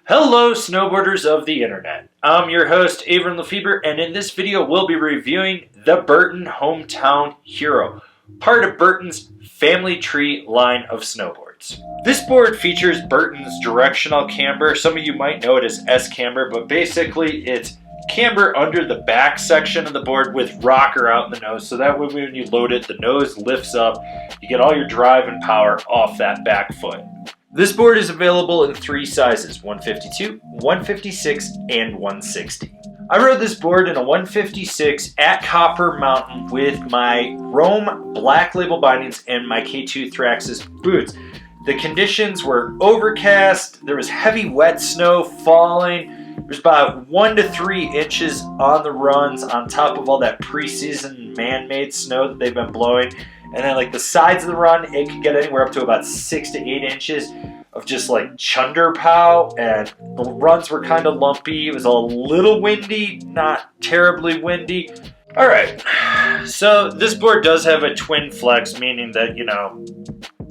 Hello snowboarders of the internet. I'm your host Avran LeFeber, and in this video we'll be reviewing the Burton Hometown Hero, part of Burton's family tree line of snowboards. This board features Burton's directional camber. Some of you might know it as S-camber, but basically it's camber under the back section of the board with rocker out in the nose, so that way when you load it, the nose lifts up, you get all your drive and power off that back foot. This board is available in three sizes, 152, 156, and 160. I rode this board in a 156 at Copper Mountain with my Rome Black Label bindings and my K2 Thraxis boots. The conditions were overcast, there was heavy wet snow falling, there's about 1 to 3 inches on the runs on top of all that preseason man-made snow that they've been blowing. And then like the sides of the run, it could get anywhere up to about 6 to 8 inches of just like chunder pow, and the runs were kind of lumpy. It was a little windy, not terribly windy. All right, so this board does have a twin flex, meaning that, you know,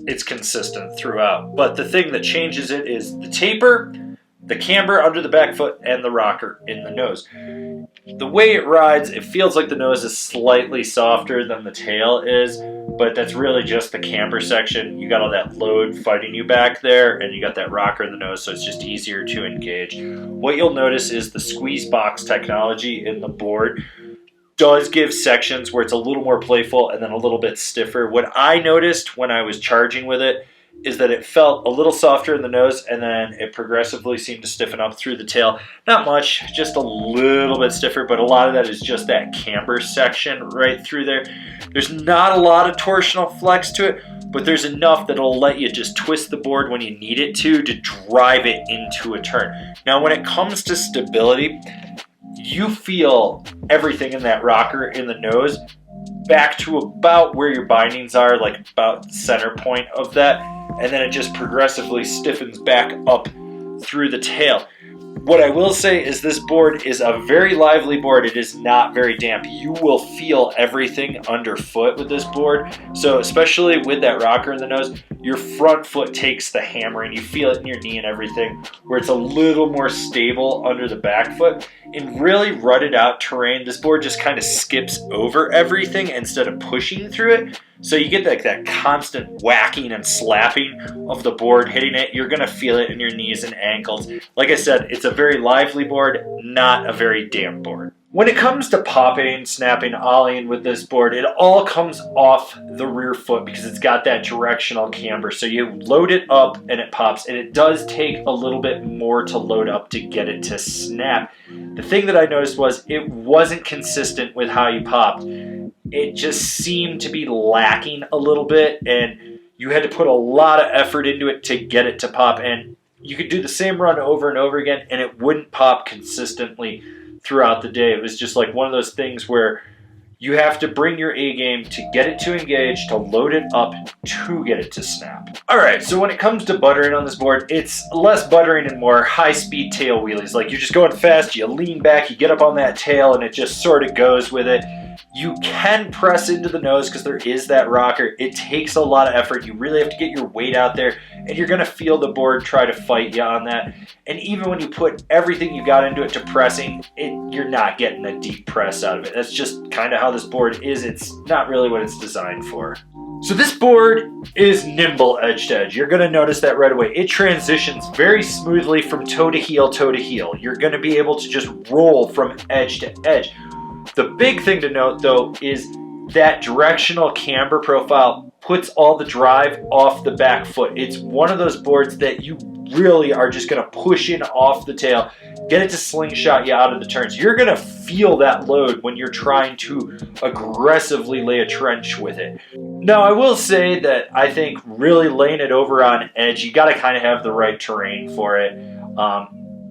it's consistent throughout. But the thing that changes it is the taper, the camber under the back foot, and the rocker in the nose. The way it rides, it feels like the nose is slightly softer than the tail is, but that's really just the camber section. You got all that load fighting you back there, and you got that rocker in the nose, so it's just easier to engage. What you'll notice is the squeeze box technology in the board does give sections where it's a little more playful and then a little bit stiffer. What I noticed when I was charging with it is that it felt a little softer in the nose, and then it progressively seemed to stiffen up through the tail. Not much, just a little bit stiffer, but a lot of that is just that camber section right through there. There's not a lot of torsional flex to it, but there's enough that it'll let you just twist the board when you need it to drive it into a turn. Now, when it comes to stability, you feel everything in that rocker in the nose back to about where your bindings are, like about center point of that, and then it just progressively stiffens back up through the tail. What I will say is this board is a very lively board. It is not very damp. You will feel everything underfoot with this board. So especially with that rocker in the nose, your front foot takes the hammering. You feel it in your knee and everything, where it's a little more stable under the back foot. In really rutted out terrain, this board just kind of skips over everything instead of pushing through it. So you get like that constant whacking and slapping of the board hitting it. You're going to feel it in your knees and ankles. Like I said, it's a very lively board, not a very damp board. When it comes to popping, snapping, ollieing with this board, it all comes off the rear foot because it's got that directional camber. So you load it up and it pops, and it does take a little bit more to load up to get it to snap. The thing that I noticed was it wasn't consistent with how you popped. It just seemed to be lacking a little bit, and you had to put a lot of effort into it to get it to pop. And you could do the same run over and over again, and it wouldn't pop consistently throughout the day. It was just like one of those things where you have to bring your A game to get it to engage, to load it up, to get it to snap. All right, so when it comes to buttering on this board, it's less buttering and more high-speed tail wheelies. Like you're just going fast, you lean back, you get up on that tail, and it just sort of goes with it. You can press into the nose because there is that rocker. It takes a lot of effort. You really have to get your weight out there, and you're going to feel the board try to fight you on that. And even when you put everything you got into it to pressing, you're not getting a deep press out of it. That's just kind of how this board is. It's not really what it's designed for. So this board is nimble edge to edge. You're going to notice that right away. It transitions very smoothly from toe to heel, toe to heel. You're going to be able to just roll from edge to edge. The big thing to note, though, is that directional camber profile puts all the drive off the back foot. It's one of those boards that you really are just going to push in off the tail, get it to slingshot you out of the turns. You're going to feel that load when you're trying to aggressively lay a trench with it. Now, I will say that I think really laying it over on edge, you got to kind of have the right terrain for it.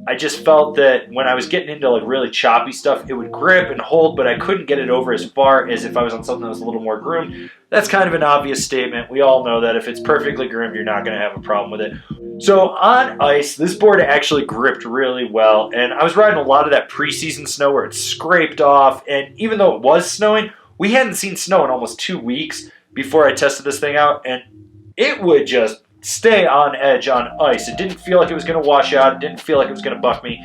I just felt that when I was getting into like really choppy stuff, it would grip and hold, but I couldn't get it over as far as if I was on something that was a little more groomed. That's kind of an obvious statement. We all know that if it's perfectly groomed, you're not going to have a problem with it. So on ice, this board actually gripped really well, and I was riding a lot of that preseason snow where it scraped off, and even though it was snowing, we hadn't seen snow in almost 2 weeks before I tested this thing out, and it would just stay on edge on ice. It didn't feel like it was going to wash out. It didn't feel like it was going to buck me.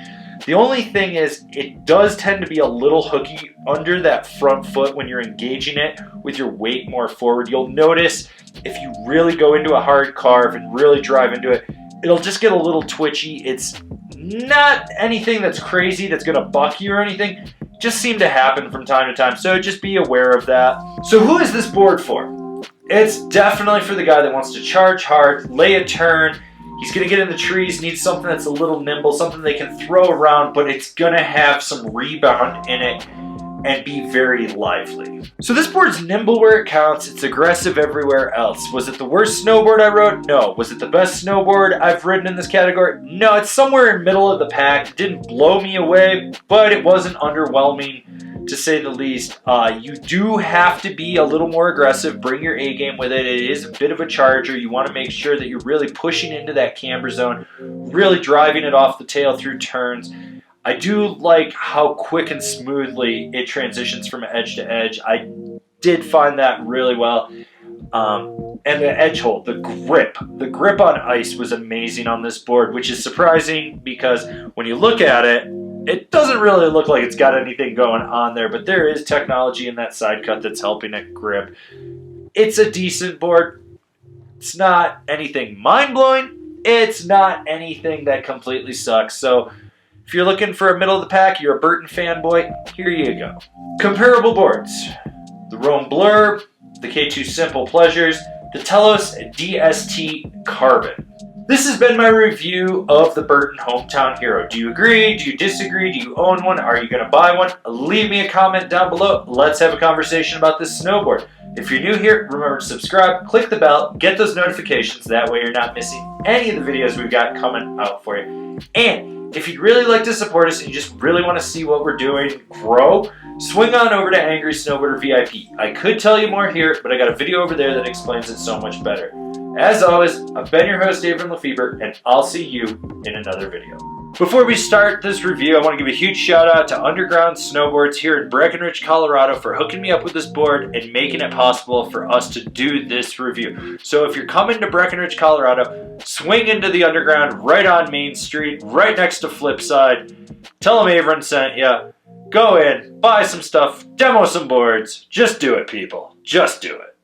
The only thing is, it does tend to be a little hooky under that front foot when you're engaging it with your weight more forward. You'll notice if you really go into a hard carve and really drive into it, it'll just get a little twitchy. It's not anything that's crazy that's going to buck you or anything. Just seem to happen from time to time, so just be aware of that. So who is this board for? It's definitely for the guy that wants to charge hard, lay a turn. He's going to get in the trees, needs something that's a little nimble, something they can throw around, but it's going to have some rebound in it and be very lively. So this board's nimble where it counts. It's aggressive everywhere else. Was it the worst snowboard I rode? No. Was it the best snowboard I've ridden in this category? No, it's somewhere in middle of the pack. It didn't blow me away, but it wasn't underwhelming, to say the least. You do have to be a little more aggressive. Bring your A game with it. It is a bit of a charger. You want to make sure that you're really pushing into that camber zone, really driving it off the tail through turns. I do like how quick and smoothly it transitions from edge to edge. I did find that really well. And the edge hold, the grip on ice was amazing on this board, which is surprising because when you look at it, it doesn't really look like it's got anything going on there, but there is technology in that side cut that's helping it grip. It's a decent board. It's not anything mind-blowing. It's not anything that completely sucks. So if you're looking for a middle of the pack, you're a Burton fanboy, here you go. Comparable boards. The Rome Blur, the K2 Simple Pleasures, the Telos DST Carbon. This has been my review of the Burton Hometown Hero. Do you agree? Do you disagree? Do you own one? Are you going to buy one? Leave me a comment down below. Let's have a conversation about this snowboard. If you're new here, remember to subscribe, click the bell, get those notifications. That way you're not missing any of the videos we've got coming out for you. And if you'd really like to support us and you just really want to see what we're doing grow, swing on over to Angry Snowboarder VIP. I could tell you more here, but I got a video over there that explains it so much better. As always, I've been your host, Avran LeFeber, and I'll see you in another video. Before we start this review, I want to give a huge shout out to Underground Snowboards here in Breckenridge, Colorado for hooking me up with this board and making it possible for us to do this review. So if you're coming to Breckenridge, Colorado, swing into the Underground right on Main Street, right next to Flipside. Tell them Avran sent you. Go in, buy some stuff, demo some boards. Just do it, people. Just do it.